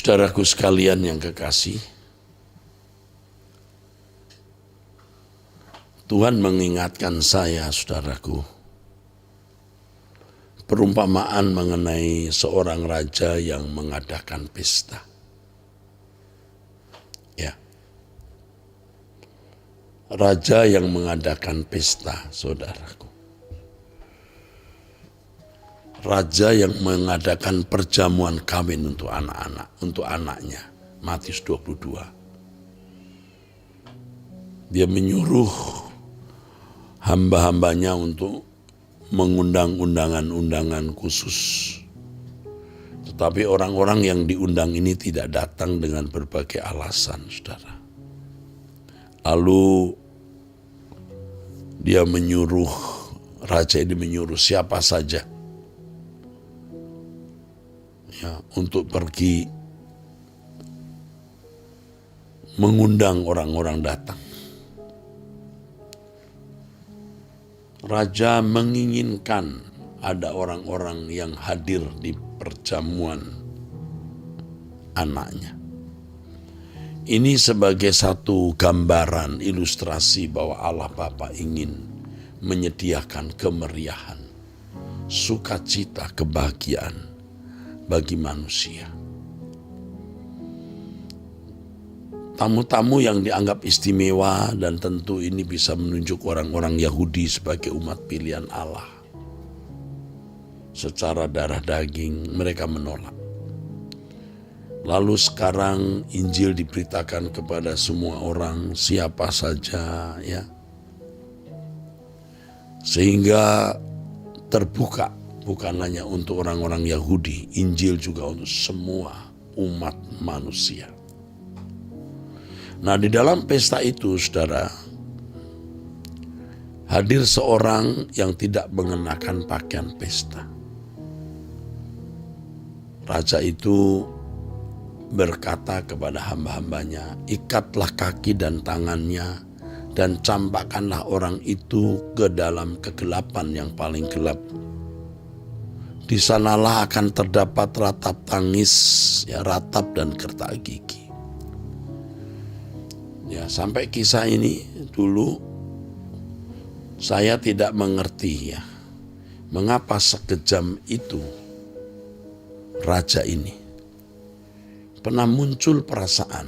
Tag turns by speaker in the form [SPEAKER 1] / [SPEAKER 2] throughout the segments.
[SPEAKER 1] Saudaraku sekalian yang kekasih, Tuhan mengingatkan saya, saudaraku, perumpamaan mengenai seorang raja yang mengadakan pesta. Ya, raja yang mengadakan pesta, saudaraku. Raja yang mengadakan perjamuan kawin untuk anaknya. Matius 22. Dia menyuruh hamba-hambanya untuk mengundang undangan khusus. Tetapi orang-orang yang diundang ini tidak datang dengan berbagai alasan, saudara. Lalu raja ini menyuruh siapa saja untuk pergi mengundang orang-orang datang. Raja menginginkan ada orang-orang yang hadir di perjamuan anaknya. Ini sebagai satu gambaran ilustrasi bahwa Allah Bapa ingin menyediakan kemeriahan, sukacita, kebahagiaan bagi manusia. Tamu-tamu yang dianggap istimewa, dan tentu ini bisa menunjuk orang-orang Yahudi sebagai umat pilihan Allah. Secara darah daging mereka menolak. Lalu sekarang Injil diberitakan kepada semua orang, siapa saja, ya. Sehingga terbuka, bukan hanya untuk orang-orang Yahudi, Injil juga untuk semua umat manusia. Nah, di dalam pesta itu, saudara, hadir seorang yang tidak mengenakan pakaian pesta. Raja itu berkata kepada hamba-hambanya, ikatlah kaki dan tangannya dan campakkanlah orang itu ke dalam kegelapan yang paling gelap. Di sanalah akan terdapat ratap tangis, ya, ratap dan gertak gigi. Ya, sampai kisah ini dulu saya tidak mengerti, ya, mengapa sekejam itu raja ini. Pernah muncul perasaan,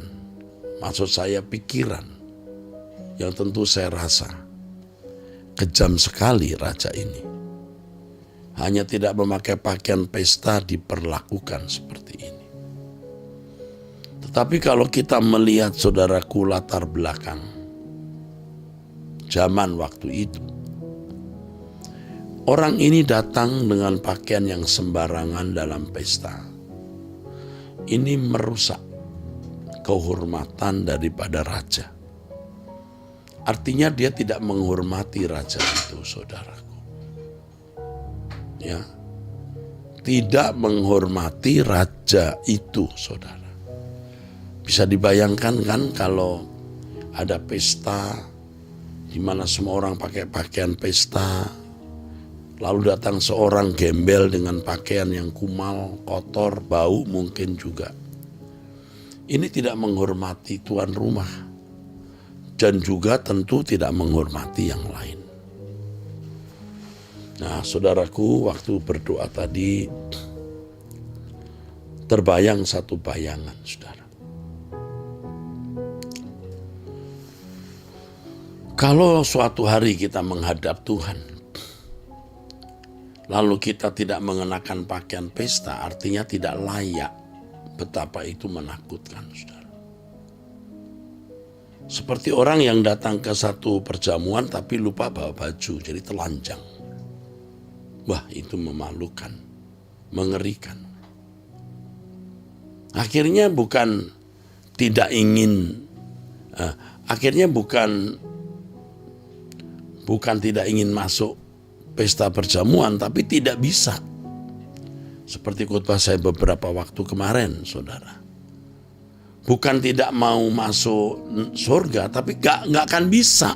[SPEAKER 1] maksud saya pikiran, yang tentu saya rasa kejam sekali raja ini. Hanya tidak memakai pakaian pesta diperlakukan seperti ini. Tetapi kalau kita melihat, saudaraku, latar belakang zaman waktu itu, orang ini datang dengan pakaian yang sembarangan dalam pesta. Ini merusak kehormatan daripada raja. Artinya dia tidak menghormati raja itu, saudaraku. Ya, tidak menghormati raja itu, saudara. Bisa dibayangkan kan kalau ada pesta di mana semua orang pakai pakaian pesta, lalu datang seorang gembel dengan pakaian yang kumal, kotor, bau mungkin juga. Ini tidak menghormati tuan rumah dan juga tentu tidak menghormati yang lain. Nah, saudaraku, waktu berdoa tadi terbayang satu bayangan, saudara. Kalau suatu hari kita menghadap Tuhan, lalu kita tidak mengenakan pakaian pesta, artinya tidak layak. Betapa itu menakutkan, saudara. Seperti orang yang datang ke satu perjamuan tapi lupa bawa baju, jadi telanjang. Wah, itu memalukan, mengerikan. Akhirnya bukan tidak ingin tidak ingin masuk pesta perjamuan, tapi tidak bisa. Seperti khotbah saya beberapa waktu kemarin, saudara. Bukan tidak mau masuk surga, tapi nggak akan bisa.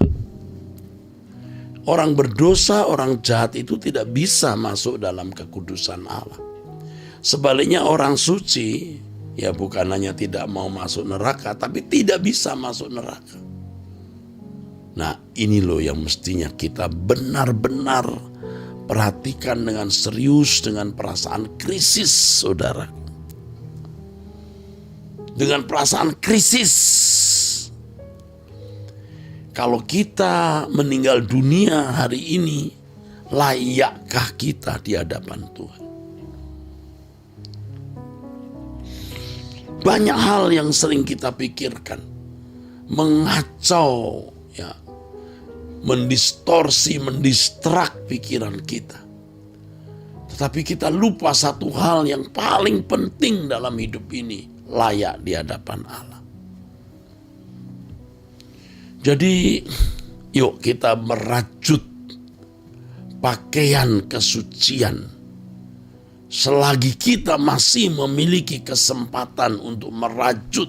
[SPEAKER 1] Orang berdosa, orang jahat itu tidak bisa masuk dalam kekudusan Allah. Sebaliknya orang suci Ya bukan hanya tidak mau masuk neraka, tapi tidak bisa masuk neraka. Nah ini loh yang mestinya kita benar-benar perhatikan dengan serius, dengan perasaan krisis, saudara. Dengan perasaan krisis. Kalau kita meninggal dunia hari ini, layakkah kita di hadapan Tuhan? Banyak hal yang sering kita pikirkan, mengacau, ya, mendistorsi, mendistrak pikiran kita. Tetapi kita lupa satu hal yang paling penting dalam hidup ini, layak di hadapan Allah. Jadi, yuk kita merajut pakaian kesucian. Selagi kita masih memiliki kesempatan untuk merajut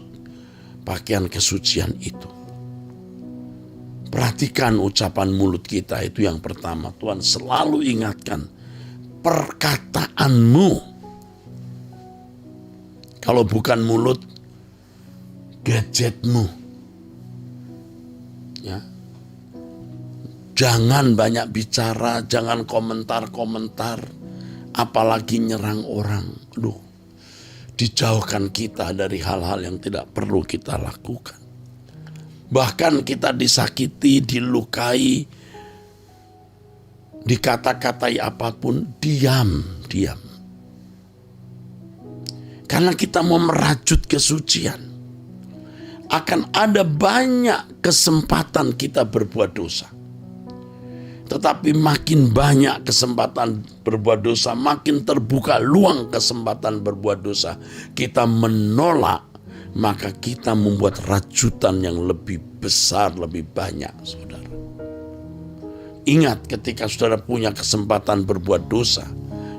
[SPEAKER 1] pakaian kesucian itu. Perhatikan ucapan mulut kita, itu yang pertama. Tuhan selalu ingatkan, perkataanmu. Kalau bukan mulut, gadgetmu. Ya. Jangan banyak bicara, jangan komentar-komentar. Apalagi nyerang orang. Dijauhkan kita dari hal-hal yang tidak perlu kita lakukan. Bahkan kita disakiti, dilukai, dikata-katai apapun, diam. Karena kita mau merajut kesucian. Akan ada banyak kesempatan kita berbuat dosa. Tetapi makin banyak kesempatan berbuat dosa, makin terbuka luang kesempatan berbuat dosa. Kita menolak, maka kita membuat rajutan yang lebih besar, lebih banyak, saudara. Ingat, ketika saudara punya kesempatan berbuat dosa,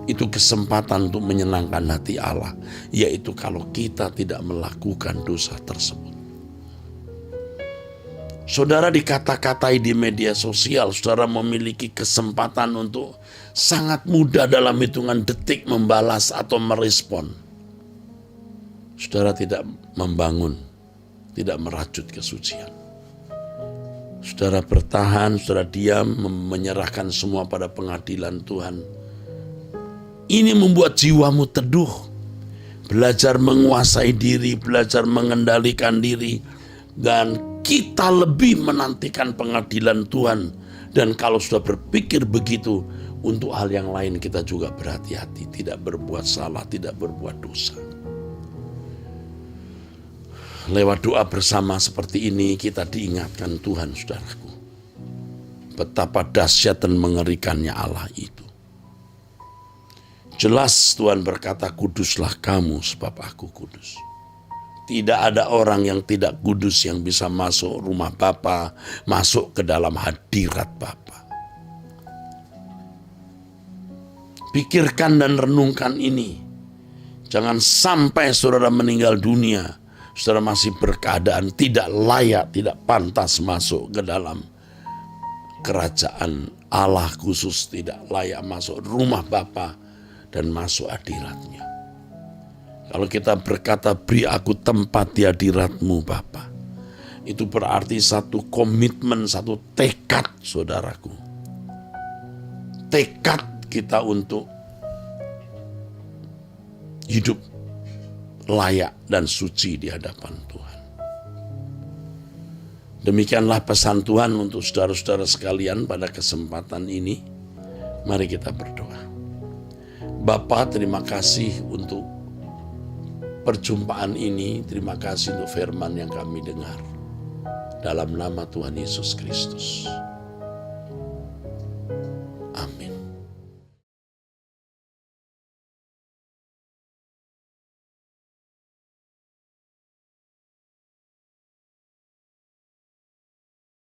[SPEAKER 1] itu kesempatan untuk menyenangkan hati Allah, yaitu kalau kita tidak melakukan dosa tersebut. Saudara dikata-katai di media sosial, saudara memiliki kesempatan untuk sangat mudah dalam hitungan detik membalas atau merespon. Saudara tidak membangun, tidak merajut kesucian. Saudara bertahan, saudara diam, menyerahkan semua pada pengadilan Tuhan. Ini membuat jiwamu teduh, belajar menguasai diri, belajar mengendalikan diri, dan kita lebih menantikan pengadilan Tuhan. Dan kalau sudah berpikir begitu, untuk hal yang lain kita juga berhati-hati. Tidak berbuat salah, tidak berbuat dosa. Lewat doa bersama seperti ini, kita diingatkan Tuhan, saudaraku. Betapa dahsyat dan mengerikannya Allah itu. Jelas Tuhan berkata, kuduslah kamu sebab aku kudus. Tidak ada orang yang tidak kudus yang bisa masuk rumah Bapa, masuk ke dalam hadirat Bapa. Pikirkan dan renungkan ini. Jangan sampai saudara meninggal dunia, saudara masih berkeadaan tidak layak, tidak pantas masuk ke dalam kerajaan Allah, khusus tidak layak masuk rumah Bapa dan masuk hadiratnya. Kalau kita berkata, beri aku tempat di hadirat-Mu Bapa, itu berarti satu komitmen, satu tekad, saudaraku. Tekad kita untuk hidup layak dan suci di hadapan Tuhan. Demikianlah pesan Tuhan untuk saudara-saudara sekalian pada kesempatan ini. Mari kita berdoa. Bapa, terima kasih untuk perjumpaan ini, terima kasih untuk firman yang kami dengar. Dalam nama Tuhan Yesus Kristus.